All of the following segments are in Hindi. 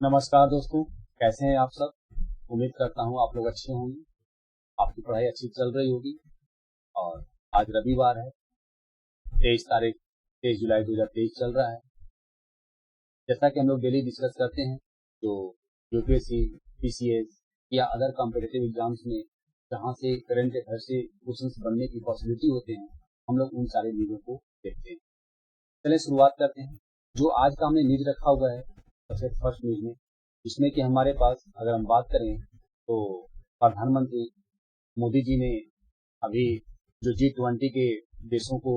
नमस्कार दोस्तों, कैसे हैं आप सब। उम्मीद करता हूँ आप लोग अच्छे होंगे। आपकी पढ़ाई अच्छी चल रही होगी। और आज रविवार है, 23 जुलाई 2023 चल रहा है। जैसा कि हम लोग डेली डिस्कस करते हैं, जो यूपीएससी, पीसीएस या अदर कॉम्पिटिटिव एग्जाम्स में जहाँ से करंट अफेयर से क्वेश्चंस बनने की पॉसिबिलिटी होते हैं, हम लोग उन सारे न्यूज़ों को देखते हैं। चलिए शुरुआत करते हैं। जो आज का हमने न्यूज़ रखा हुआ है सबसे फर्स्ट न्यूज़ में, जिसमें कि हमारे पास अगर हम बात करें तो प्रधानमंत्री मोदी जी ने अभी जो G20 के देशों को,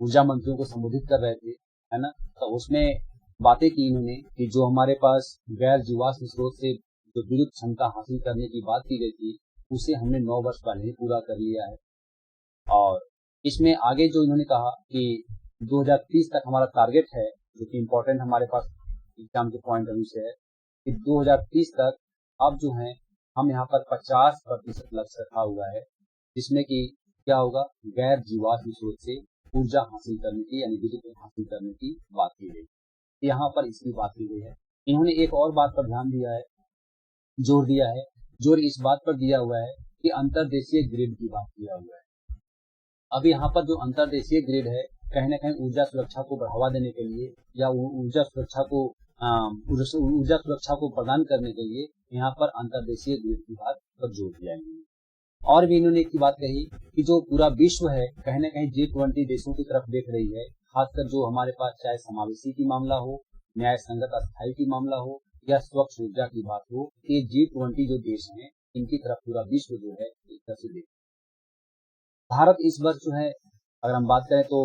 ऊर्जा मंत्रियों को संबोधित कर रहे थे, है ना। तो उसमें बातें की इन्होंने कि जो हमारे पास गैर जीवाश्म स्रोत से जो विद्युत क्षमता हासिल करने की बात की गई थी, उसे हमने 9 वर्ष पहले ही पूरा कर लिया है। और इसमें आगे जो इन्होंने कहा कि 2030 तक हमारा टारगेट है, जो कि इम्पोर्टेंट हमारे पास एग्जाम के पॉइंट ऑफ व्यू से है कि 2030 तक अब जो है हम यहाँ पर 50% लक्ष्य रखा हुआ है, जिसमें कि क्या होगा, गैर जीवाश्म स्रोत से ऊर्जा हासिल करने की यानी विद्युत हासिल करने की बात की गई। यहाँ पर इसकी बात की गई है। इन्होंने एक और बात पर ध्यान दिया है, जोर दिया है, जोर इस बात पर दिया हुआ है कि अंतर्देशीय ग्रिड की बात किया हुआ है। अब यहाँ पर जो अंतर्देशीय ग्रिड है, कहीं न कहीं ऊर्जा सुरक्षा को बढ़ावा देने के लिए या ऊर्जा सुरक्षा को प्रदान करने के लिए यहाँ पर अंतर्देशीय ग्रिड की बात पर जोर दिया है। और भी इन्होंने एक बात कही कि जो पूरा विश्व है कहीं न कहीं G20 देशों की तरफ देख रही है, खासकर जो हमारे पास चाहे समावेशी की मामला हो, न्याय संगत अस्थायी की मामला हो या स्वच्छ ऊर्जा की बात हो, ये G20 जो देश हैं इनकी तरफ पूरा विश्व जो है एक तरह से देख। भारत इस वर्ष जो है, अगर हम बात करें तो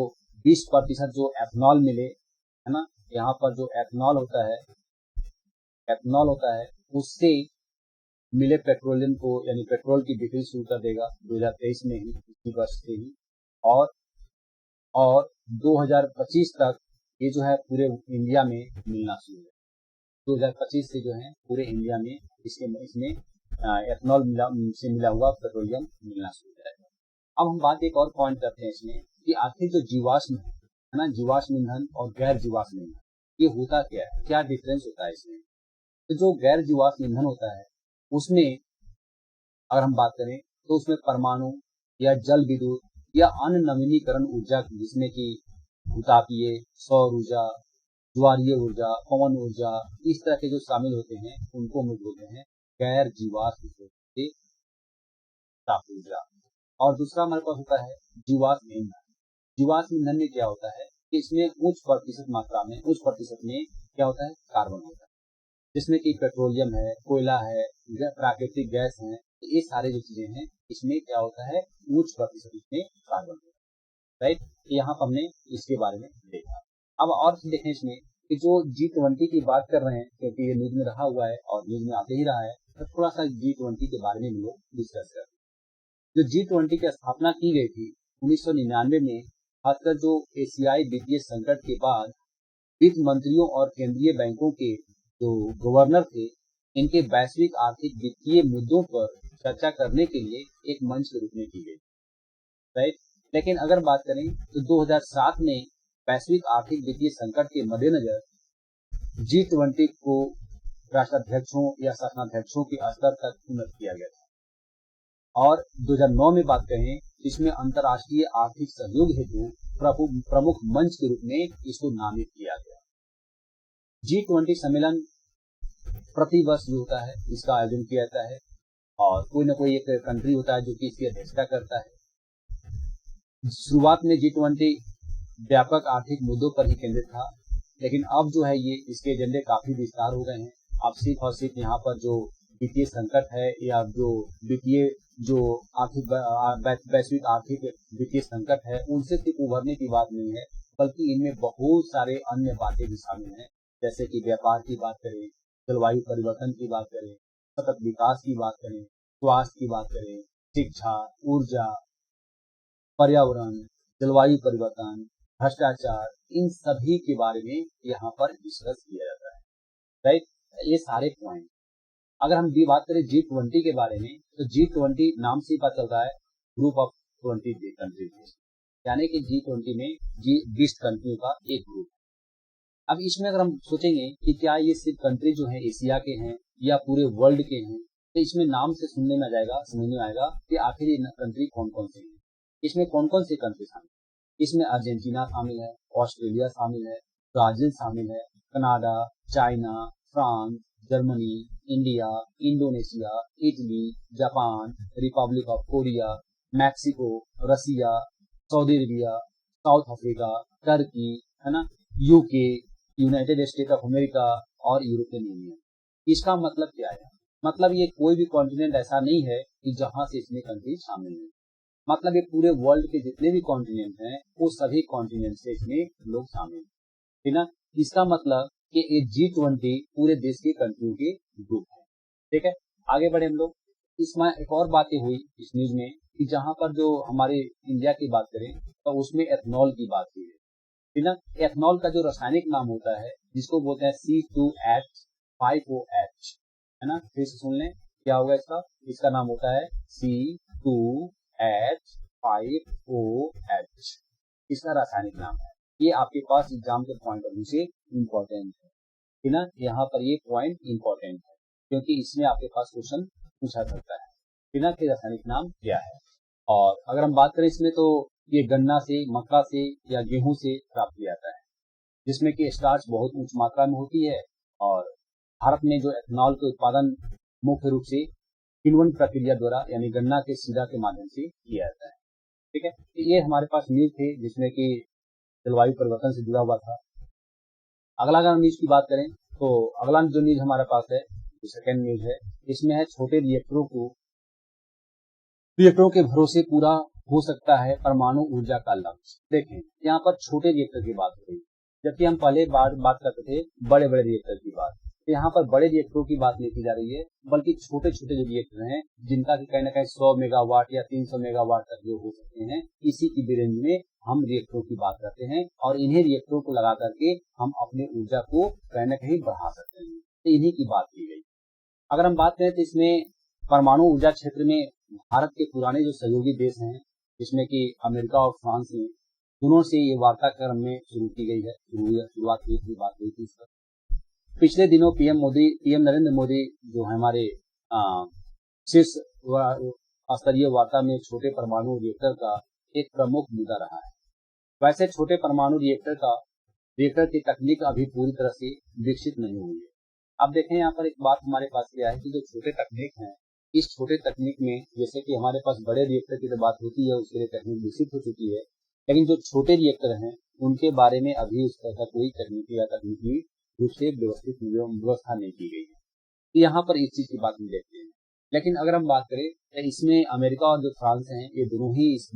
20% जो एथनॉल मिले, है ना, यहाँ पर जो एथनॉल होता है उससे मिले पेट्रोलियम को यानी पेट्रोल की बिक्री शुरू कर देगा 2023 में ही, इसी वर्ष से ही। और 2025 तक ये जो है पूरे इंडिया में मिलना शुरू है। 2025 से जो है पूरे इंडिया में इसमें एथनॉल से मिला हुआ पेट्रोलियम मिलना शुरू हो जाएगा। अब हम बात एक और पॉइंट करते हैं इसमें कि आखिर जो जीवाश्म है ना, जीवाश्म ईंधन और गैर जीवाश्म ईंधन, ये होता क्या है, क्या डिफरेंस होता है इसमें। तो जो गैर जीवाश्म ईंधन होता है उसमें अगर हम बात करें तो उसमें परमाणु या जल विद्युत या अन्य नवीनीकरण ऊर्जा, जिसमें कि भूतापीय, सौर ऊर्जा, ज्वारीय ऊर्जा, पवन ऊर्जा, इस तरह के जो शामिल होते हैं उनको हम बोलते हैं गैर जीवाश्म स्रोत से प्राप्त ऊर्जा। और दूसरा हमारे पास होता है जीवाश्म ईंधन। जीवाश्म ईंधन में क्या होता है कि इसमें उच्च प्रतिशत में क्या होता है, कार्बन होता है, जिसमें कि पेट्रोलियम है, कोयला है, प्राकृतिक गैस है, ये सारे जो चीजें हैं इसमें क्या होता है, उच्च प्रतिशत इसमें कार्बन होता है। राइट, यहाँ पर हमने इसके बारे में देखा। अब और देखें इसमें कि जो G20 की बात कर रहे हैं, क्योंकि ये न्यूज में रहा हुआ है और न्यूज में आते ही रहा है, तो थोड़ा सा G20 के बारे में हम लोग डिस्कस करते हैं। जो G20 की स्थापना की गई थी 1999 में, खासकर जो एशियाई वित्तीय संकट के बाद वित्त मंत्रियों और केंद्रीय बैंकों के जो गवर्नर थे, इनके वैश्विक आर्थिक वित्तीय मुद्दों पर चर्चा करने के लिए एक मंच के रूप में की गई। राइट, लेकिन अगर बात करें तो 2007 में वैश्विक आर्थिक वित्तीय संकट के मद्देनजर G20 को राष्ट्राध्यक्षों या शासनाध्यक्षों के स्तर तक उन्नत किया गया था। और 2009 में बात करें, इसमें अंतर्राष्ट्रीय आर्थिक सहयोग हेतु प्रमुख मंच के रूप में इसको नामित किया गया। G20 सम्मेलन प्रति वर्ष जो होता है इसका आयोजन किया जाता है और कोई ना कोई एक कंट्री होता है जो कि इसकी अध्यक्षता करता है। शुरुआत में G20 व्यापक आर्थिक मुद्दों पर ही केंद्रित था, लेकिन अब जो है ये इसके एजेंडे काफी विस्तार हो गए हैं। अब सिर्फ और सिर्फ यहाँ पर जो वित्तीय संकट है या जो वैश्विक आर्थिक वित्तीय संकट है उनसे सिर्फ उभरने की बात नहीं है, बल्कि इनमें बहुत सारे अन्य बातें भी शामिल हैं, जैसे कि व्यापार की बात करें, जलवायु परिवर्तन की बात करें, सतत विकास की बात करें, स्वास्थ्य की बात करें, शिक्षा, ऊर्जा, पर्यावरण, जलवायु परिवर्तन, भ्रष्टाचार, इन सभी के बारे में यहाँ पर डिस्कस किया जाता है। राइट, ये सारे पॉइंट। अगर हम बात करें G20 के बारे में, तो G20 नाम से ही पता चलता है ग्रुप ऑफ 20 कंट्रीज, यानी कि G20 में 20 कंट्रियों का एक ग्रुप। अब इसमें अगर हम सोचेंगे कि क्या ये सिर्फ कंट्री जो है एशिया के हैं या पूरे वर्ल्ड के हैं, तो इसमें नाम से सुनने में आ जाएगा, समझ में आएगा कि आखिर ये कंट्री कौन कौन से हैं। इसमें कौन कौन से कंट्री शामिल, इसमें अर्जेंटीना शामिल है, ऑस्ट्रेलिया शामिल है, ब्राजील शामिल है, Canada, China, France, Germany, India, Indonesia, Italy, Japan, Republic of Korea, Mexico, Russia, Saudi Arabia, South Africa, Turkey, है ना, UK, United State of America और यूरोपियन यूनियन। इसका मतलब क्या है? मतलब ये कोई भी कॉन्टिनेंट ऐसा नहीं है कि जहां से इसमें कंट्री शामिल नहीं। मतलब ये पूरे वर्ल्ड के जितने भी कॉन्टिनेंट हैं वो सभी कॉन्टिनेंट से इसमें लोग शामिल हैं, ठीक ना। इसका मतलब कि ये G20 पूरे देश के कंट्रियों के ग्रुप है, ठीक है। आगे बढ़े हम लोग। इसमें एक और बातें हुई इस न्यूज में कि जहां पर जो हमारे इंडिया की बात करें तो उसमें एथनॉल की बात हुई है, ठीक ना। एथनॉल का जो रासायनिक नाम होता है जिसको बोलते हैं C2H5OH, है ना। फिर से सुन लें क्या होगा इसका। इसका नाम होता है C2H5OH, इसका रासायनिक नाम है। ये आपके पास एग्जाम के पॉइंट ऑफ व्यू से इम्पोर्टेंट है, ठीक ना। यहाँ पर ये पॉइंट इम्पोर्टेंट है क्योंकि इसमें आपके पास क्वेश्चन पूछा सकता है, ठीक ना, कि रासायनिक नाम क्या है। और अगर हम बात करें इसमें तो ये गन्ना से, मक्का से या गेहूं से प्राप्त किया जाता है, जिसमें कि स्टार्च बहुत उच्च मात्रा में होती है। और भारत में जो एथनॉल के उत्पादन मुख्य रूप से किण्वन प्रक्रिया द्वारा यानी गन्ना के सीधा के माध्यम से किया जाता है, ठीक है। तो ये हमारे पास न्यूज थे जिसमें कि जलवायु परिवर्तन से जुड़ा हुआ था। अगला अगर हम न्यूज की बात करें तो अगला जो न्यूज हमारे पास है, जो सेकेंड न्यूज है, इसमें है छोटे रिएक्टरों के भरोसे पूरा हो सकता है परमाणु ऊर्जा का लक्ष्य। देखें यहाँ पर छोटे रिएक्टर की बात हो रही है, जबकि हम पहले बात करते थे बड़े बड़े रिएक्टर की बात। तो यहाँ पर बड़े रिएक्टरों की बात नहीं की जा रही है, बल्कि छोटे छोटे जो रिएक्टर हैं जिनका कि कहीं ना कहीं 100 मेगावाट या 300 मेगावाट तक जो हो सकते हैं, इसी की रेंज में हम रिएक्टरों की बात करते हैं। और इन्हीं रिएक्टरों को लगा करके हम अपने ऊर्जा को कहीं ना कहीं बढ़ा सकते हैं, तो इन्हीं की बात की गई। अगर हम बात करें तो इसमें परमाणु ऊर्जा क्षेत्र में भारत के पुराने जो सहयोगी देश हैं, जिसमें कि अमेरिका और फ्रांस ने, दोनों से ये वार्ता क्रम में शुरू की गई है, शुरुआत हुई थी, बात हुई थी इस पर। पिछले दिनों पीएम नरेंद्र मोदी जो है हमारे शीर्ष स्तरीय वार्ता में छोटे परमाणु रिएक्टर का एक प्रमुख मुद्दा रहा है। वैसे छोटे परमाणु रिएक्टर की तकनीक अभी पूरी तरह से विकसित नहीं हुई है। अब देखें यहाँ पर एक बात हमारे पास क्या है कि जो छोटे तकनीक हैं, इस छोटे तकनीक में जैसे कि हमारे पास बड़े रिएक्टर की तो बात होती है, उसके लिए तकनीक विकसित हो चुकी है, लेकिन जो छोटे रिएक्टर हैं उनके बारे में अभी उस तरह का कोई तकनीकी रूप से व्यवस्था नहीं की गई है। तो यहाँ पर इस चीज की बात हम देखते हैं। लेकिन अगर हम बात करें तो इसमें अमेरिका और जो फ्रांस हैं, ये दोनों ही इस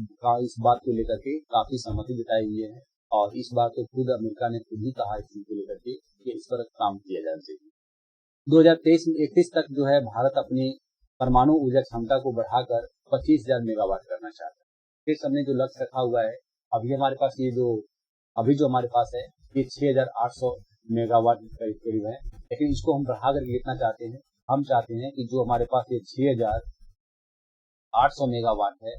बात को लेकर के काफी सहमति जताई हुई है। और इस बात को खुद अमेरिका ने खुद ही कहा इस चीज को लेकर के कि इस पर काम किया जाना चाहिए। 2023-31 तक जो है भारत अपनी परमाणु ऊर्जा क्षमता को बढ़ाकर 25,000 मेगावाट करना चाहता है। फिर हमने जो लक्ष्य रखा हुआ है, अभी हमारे पास जो हमारे पास है ये 6,800 मेगावाट करीब है, लेकिन इसको हम बढ़ा करके कितना चाहते हैं, हम चाहते हैं कि जो हमारे पास ये 6,800 मेगावाट है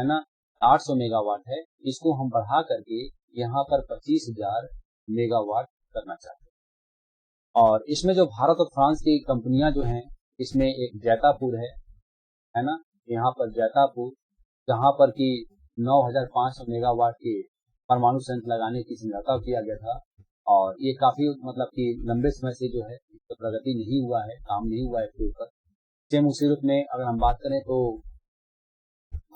ना, 800 मेगावाट है, इसको हम बढ़ा करके यहाँ पर 25,000 मेगावाट करना चाहते हैं। और इसमें जो भारत और फ्रांस की कंपनियां जो हैं, इसमें एक जैतापुर है ना, यहाँ पर जैतापुर, जहाँ पर कि 9,500 मेगावाट के परमाणु संयंत्र लगाने की समझौता किया गया था। और ये काफी मतलब कि लंबे समय से जो है इस पर प्रगति नहीं हुआ है, काम नहीं हुआ है इसके ऊपर। सेम उसी रूप में अगर हम बात करें तो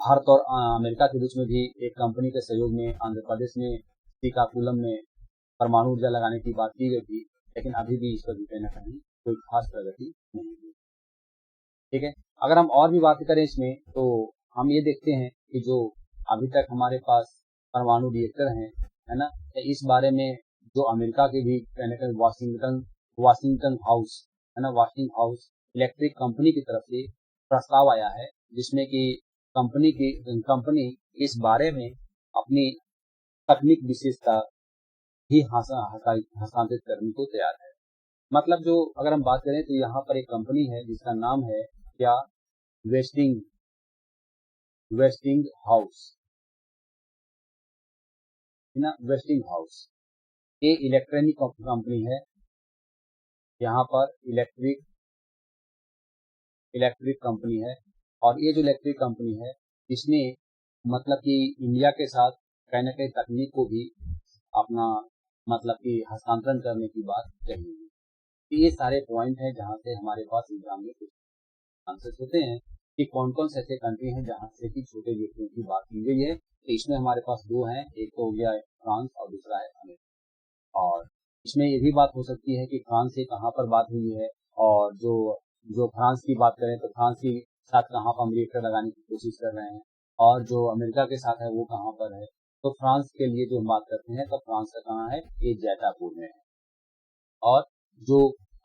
भारत और अमेरिका के बीच में भी एक कंपनी के सहयोग में आंध्र प्रदेश में श्रीकाकुलम में परमाणु ऊर्जा लगाने की बात की गई थी, लेकिन अभी भी इस पर भी कहीं ना कहीं कोई खास प्रगति नहीं हुई, ठीक है। अगर हम और भी बात करें इसमें तो हम ये देखते हैं कि जो अभी तक हमारे पास परमाणु रिएक्टर हैं, है ना, इस बारे में जो अमेरिका के भी कहीं ना कहीं वाशिंगटन हाउस, है ना, वाशिंग हाउस इलेक्ट्रिक कंपनी की तरफ से प्रस्ताव आया है, जिसमें कि कंपनी इस बारे में अपनी तकनीक विशेषता ही हस्तांतरित करने को तैयार है। मतलब जो अगर हम बात करें तो यहाँ पर एक कंपनी है जिसका नाम है क्या, वेस्टिंग हाउस, है ना, वेस्टिंग हाउस। ये इलेक्ट्रॉनिक कंपनी है, यहाँ पर इलेक्ट्रिक कंपनी है। और ये जो इलेक्ट्रिक कंपनी है इसने मतलब कि इंडिया के साथ कहीं ना कहीं तकनीक को भी अपना मतलब कि हस्तांतरण करने की बात कही है। तो ये सारे पॉइंट हैं जहाँ से हमारे पास एग्जाम में कुछ आंसर्स होते हैं कि कौन कौन से ऐसे कंट्री हैं जहाँ से कि छोटे व्यक्तियों की बात की गई है। तो इसमें हमारे पास दो हैं, एक तो हो गया है फ्रांस और दूसरा है अमेरिका। और इसमें ये भी बात हो सकती है कि फ्रांस से कहाँ पर बात हुई है, और जो फ्रांस की बात करें तो फ्रांस के साथ कहाँ पर हम रिएक्टर लगाने की कोशिश कर रहे हैं, और जो अमेरिका के साथ है वो कहाँ पर है। तो फ्रांस के लिए जो हम बात करते हैं तो फ्रांस का कहाँ है, ये जैतापुर में है। और जो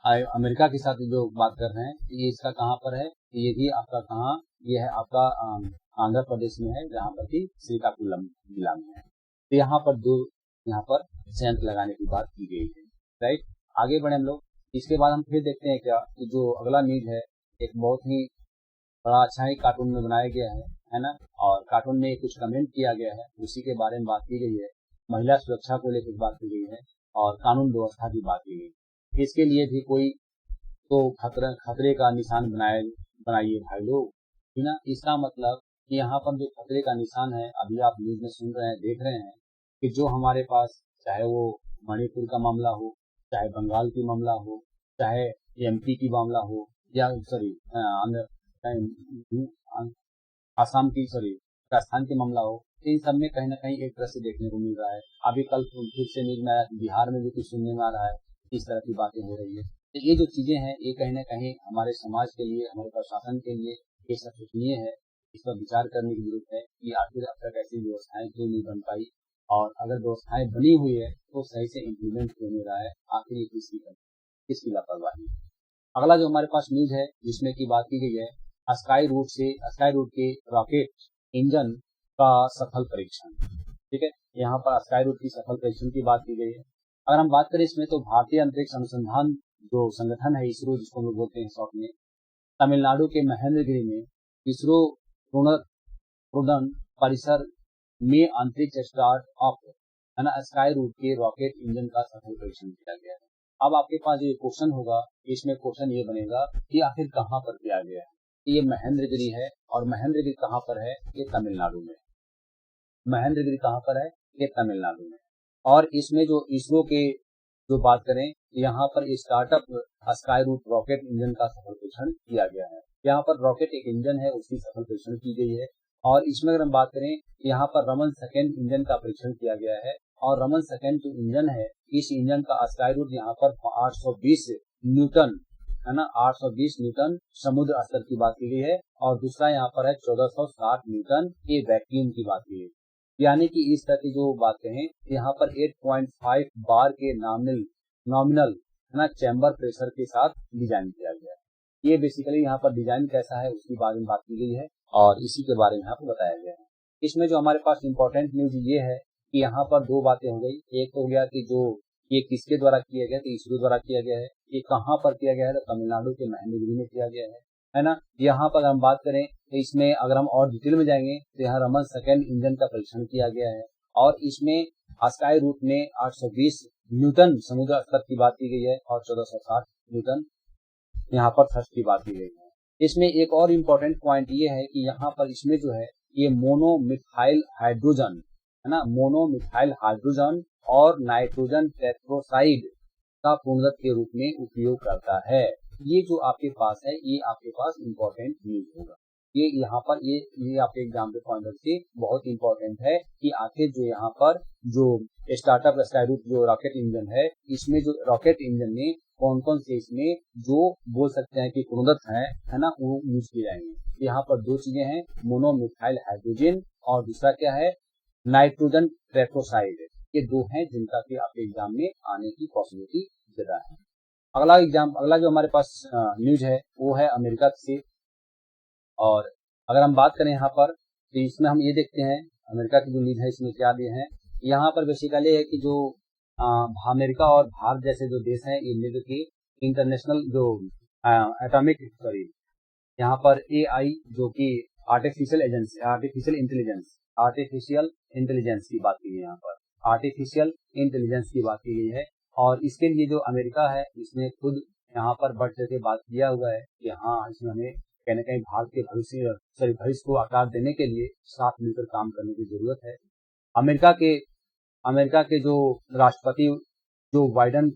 अमेरिका के साथ जो बात कर रहे हैं ये इसका कहाँ पर है, ये भी आपका कहाँ, ये है आपका आंध्र प्रदेश में है, जहाँ पर कि श्रीकाकुलम जिला में है। तो यहाँ पर संयंत्र लगाने की बात की गई है। राइट, आगे बढ़े हम लोग। इसके बाद हम फिर देखते हैं क्या कि जो अगला न्यूज है एक बहुत ही बड़ा अच्छा ही कार्टून में बनाया गया है ना। और कार्टून में कुछ कमेंट किया गया है, उसी के बारे में बात की गई है। महिला सुरक्षा को लेकर बात की गई है और कानून व्यवस्था की बात की गई। इसके लिए भी कोई तो खतरे का निशान बनाइए भाई लोग, है ना। इसका मतलब कि यहाँ पर जो खतरे का निशान है, अभी आप न्यूज में सुन रहे हैं, देख रहे हैं कि जो हमारे पास चाहे वो मणिपुर का मामला हो, चाहे बंगाल की मामला हो, चाहे एमपी की मामला हो, या आसाम की राजस्थान की मामला हो, इन सब में कहीं ना कहीं एक तरह से देखने को मिल रहा है। अभी कल फिर से न्यूज में आया कि बिहार में भी कुछ सुनने में आ रहा है, इस तरह की बातें हो रही है। तो ये जो चीजें हैं ये कहीं ना कहीं हमारे समाज के लिए, हमारे प्रशासन के लिए ये सब सोचनीय है। इस पर विचार करने की जरूरत है कि आखिर अब तक ऐसी व्यवस्थाएं क्यों नहीं बन पाई, और अगर व्यवस्थाएं बनी हुई है तो सही से इम्प्लीमेंट क्यों नहीं रहा है, आखिर ये किसकी लापरवाही। अगला जो हमारे पास न्यूज है जिसमें की बात की गई है स्काई रूट के रॉकेट इंजन का सफल परीक्षण। ठीक है, यहाँ पर स्काई रूट की सफल परीक्षण की बात की गई है। अगर हम बात करें इसमें तो भारतीय अंतरिक्ष अनुसंधान जो संगठन है इसरो, जिसको हम लोग बोलते हैं शॉर्ट में, तमिलनाडु के महेंद्रगिरी में इसरो प्रोदन परिसर में अंतरिक्ष स्टार्ट अप है ना स्काई रूट के रॉकेट इंजन का सफल परीक्षण किया गया है। अब आपके पास जो क्वेश्चन होगा, इसमें क्वेश्चन ये बनेगा कि आखिर कहाँ पर किया गया है। ये महेंद्रगिरी है, और महेंद्रगिरी कहाँ पर है, ये तमिलनाडु में। महेंद्रगिरी कहाँ पर है, ये तमिलनाडु में। और इसमें जो इसरो के जो बात करें, यहाँ पर startup Skyroot rocket engine का सफल परीक्षण किया गया है। यहाँ पर रॉकेट एक इंजन है, उसकी सफल परीक्षण की गई है। और इसमें अगर हम बात करें, यहाँ पर रमन सेकेंड इंजन का परीक्षण किया गया है। और रमन सेकेंड जो इंजन है, इस इंजन का स्काई रूट यहाँ पर 820 न्यूटन है ना, 820 न्यूटन समुद्र स्तर की बात की गई है। और दूसरा यहाँ पर है 1460 न्यूटन ये वैक्यूम की बात की गई। यानी कि इस तरह की जो बातें हैं, यहाँ पर 8.5 बार के नॉमिनल है ना चैम्बर प्रेशर के साथ डिजाइन किया गया है। ये बेसिकली यहाँ पर डिजाइन कैसा है उसकी बारे में बात की गई है, और इसी के बारे में यहाँ पर बताया गया है। इसमें जो हमारे पास इंपॉर्टेंट न्यूज ये है कि यहाँ पर दो बातें हो गई। एक तो हो गया कि जो ये किसके द्वारा किया गया, तो इसरो द्वारा किया गया है। ये कहाँ पर किया गया है, तो तमिलनाडु के महेंद्रगिरी में किया गया है ना। यहाँ पर हम बात करें तो इसमें अगर हम और डिटेल में जाएंगे तो यहाँ रमन सेकेंड इंजन का परीक्षण किया गया है। और इसमें स्काई रूट में 820 न्यूटन समुद्र स्तर की बात की गई है, और 1460 न्यूटन यहाँ पर थ्रस्ट की बात की गई है। इसमें एक और इम्पोर्टेंट पॉइंट ये है कि यहाँ पर इसमें जो है ये मोनोमिथाइल हाइड्रोजन है ना, मोनोमिथाइल हाइड्रोजन और नाइट्रोजन टेट्रोसाइड का पूर्णतः के रूप में उपयोग करता है। ये जो आपके पास है, ये आपके पास इम्पोर्टेंट न्यूज होगा। ये यहाँ पर ये आपके एग्जाम के पॉइंट से बहुत इंपॉर्टेंट है कि आखिर जो यहाँ पर जो स्टार्टअप स्काई रूट जो रॉकेट इंजन है, इसमें जो रॉकेट इंजन में कौन कौन से इसमें जो बोल सकते हैं कि पूर्णतः है ना, वो यूज किए जाएंगे। यहाँ पर दो चीजें हैं, मोनोमिथाइल हाइड्रोजन और दूसरा क्या है, नाइट्रोजन टेट्रोसाइड। ये दो हैं जिनका कि आपके एग्जाम में आने की पॉसिबिलिटी ज्यादा है। अगला जो हमारे पास न्यूज है वो है अमेरिका से। और अगर हम बात करें यहाँ पर तो इसमें हम ये देखते हैं अमेरिका की जो न्यूज है इसमें क्या दिए हैं। यहाँ पर बेसिकली है कि जो अमेरिका और भारत जैसे जो देश हैं, ये मिलकर के इंटरनेशनल जो यहाँ पर AI जो कि आर्टिफिशियल इंटेलिजेंस की बात की है यहाँ पर। आर्टिफिशियल इंटेलिजेंस की बात की गई है। और इसके लिए जो अमेरिका है इसने खुद यहाँ पर बढ़ चढ़ के बात किया हुआ है कि हाँ, इसमें हमें कहीं न कहीं भारत के भविष्य को आकार देने के लिए साथ मिलकर काम करने की ज़रूरत है। अमेरिका के जो राष्ट्रपति जो बाइडेन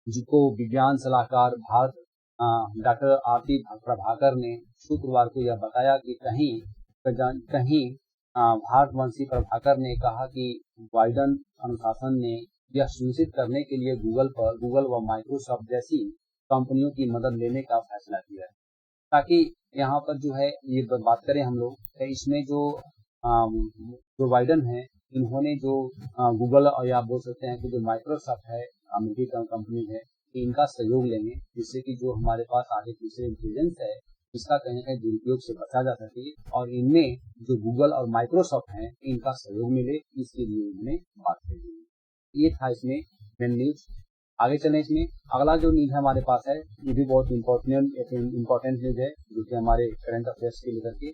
जिनको विज्ञान सलाहकार भारत डॉक्टर आरती प्रभाकर ने शुक्रवार को यह बताया कि कहीं भारतवंशी प्रभाकर ने कहा कि बाइडेन अनुशासन ने यह सुनिश्चित करने के लिए गूगल व माइक्रोसॉफ्ट जैसी कंपनियों की मदद लेने का फैसला किया है, ताकि यहाँ पर जो है ये बात करें हम लोग तो इसमें जो बाइडेन है इन्होंने जो गूगल और या बोल सकते हैं कि जो माइक्रोसॉफ्ट है अमेरिकी कंपनी है कि इनका सहयोग लेंगे, जिससे कि जो हमारे पास आर्टिफिशियल इंटेलिजेंस है इसका कहीं न कहीं दुरुपयोग से बचा जा सके और इनमें जो गूगल और माइक्रोसॉफ्ट हैं इनका सहयोग मिले, इसके लिए उन्होंने बात कही। ये था इसमें मेन न्यूज। आगे चलें, इसमें अगला जो न्यूज हमारे पास है ये भी बहुत इम्पोर्टेंट न्यूज है जो कि हमारे करंट अफेयर्स के लेकर के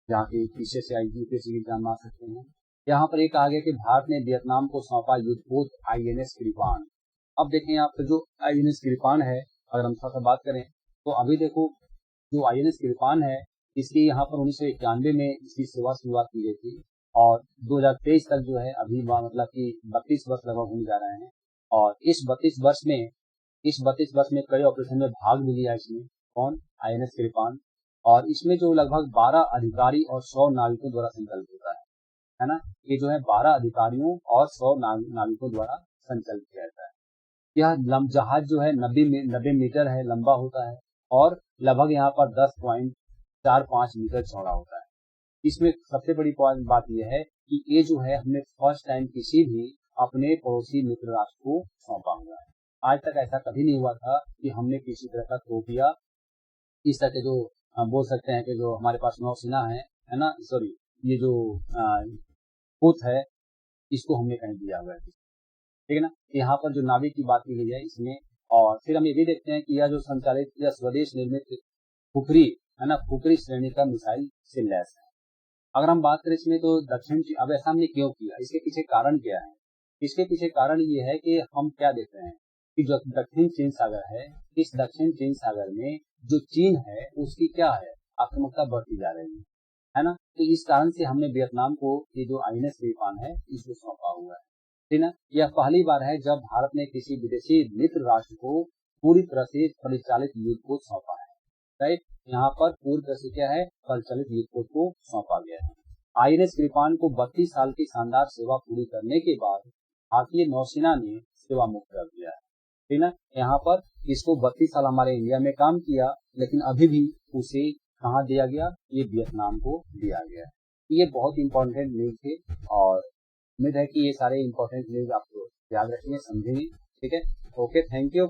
जहाँ की पीछे से यूपीएससी की एग्जाम आ सकते हैं। यहाँ पर एक आ गया कि भारत ने वियतनाम को सौंपा युद्धपोत INS कृपाण। अब देखें यहाँ पर जो INS कृपाण है, अगर हम थोड़ा सा बात करें तो अभी देखो जो INS कृपाण है इसकी यहाँ पर 1991 में इसकी सेवा शुरुआत की गई थी और 2023 तक जो है अभी मतलब कि 32 वर्ष लगभग होने जा रहे हैं। और इस 32 वर्ष में कई ऑपरेशन में भाग भी लिया इसमें कौन INS कृपाण। और इसमें जो लगभग 12 अधिकारी और 100 नाविकों द्वारा संचालित होता है ना। ये जो है 12 अधिकारियों और 100 नाविकों द्वारा संचालित किया जाता है। यह जहाज जो है 90 मीटर है लंबा होता है और लगभग यहाँ पर 10.45 मीटर चौड़ा होता है। इसमें सबसे बड़ी बात यह है कि ये जो है हमने फर्स्ट टाइम किसी भी अपने पड़ोसी मित्र राष्ट्र को सौंपा हुआ है। आज तक ऐसा कभी नहीं हुआ था कि हमने किसी तरह का तोपिया इस तरह के जो बोल सकते हैं कि जो हमारे पास नौसेना है ना, सॉरी ये जो पोत है इसको हमने कहीं दिया हुआ है, ठीक है ना। यहाँ पर जो नाविक की बात की गई है इसमें। और फिर हम ये भी देखते हैं कि यह जो संचालित या स्वदेश निर्मित खुखरी है ना, खुखरी श्रेणी का मिसाइल से लैस है। अगर हम बात करें इसमें तो अब ऐसा हमने क्यों किया, इसके पीछे कारण क्या है? इसके पीछे कारण ये है कि हम क्या देख रहे हैं कि जो दक्षिण चीन सागर है, इस दक्षिण चीन सागर में जो चीन है उसकी क्या है आक्रामकता बढ़ती जा रही है ना। तो इस कारण से हमने वियतनाम को ये जो INS कृपाण है इसको सौंपा हुआ है, ठीक है ना। यह पहली बार है जब भारत ने किसी विदेशी मित्र राष्ट्र को पूरी तरह से परिचालित युद्धपोत सौंपा है, राइट। यहाँ पर पूरी तरह से क्या है परिचालित युद्धपोत को सौंपा गया है। INS कृपाण को 32 साल की शानदार सेवा पूरी करने के बाद भारतीय नौसेना ने सेवा मुक्त कर दिया है, ठीक है ना। यहाँ पर इसको 32 साल हमारे इंडिया में काम किया, लेकिन अभी भी उसे कहाँ दिया गया, ये वियतनाम को दिया गया है। ये बहुत इंपॉर्टेंट न्यूज थे और उम्मीद है कि ये सारे इंपॉर्टेंट न्यूज आपको याद रखेंगे, समझेंगे, ठीक है। Okay, thank you.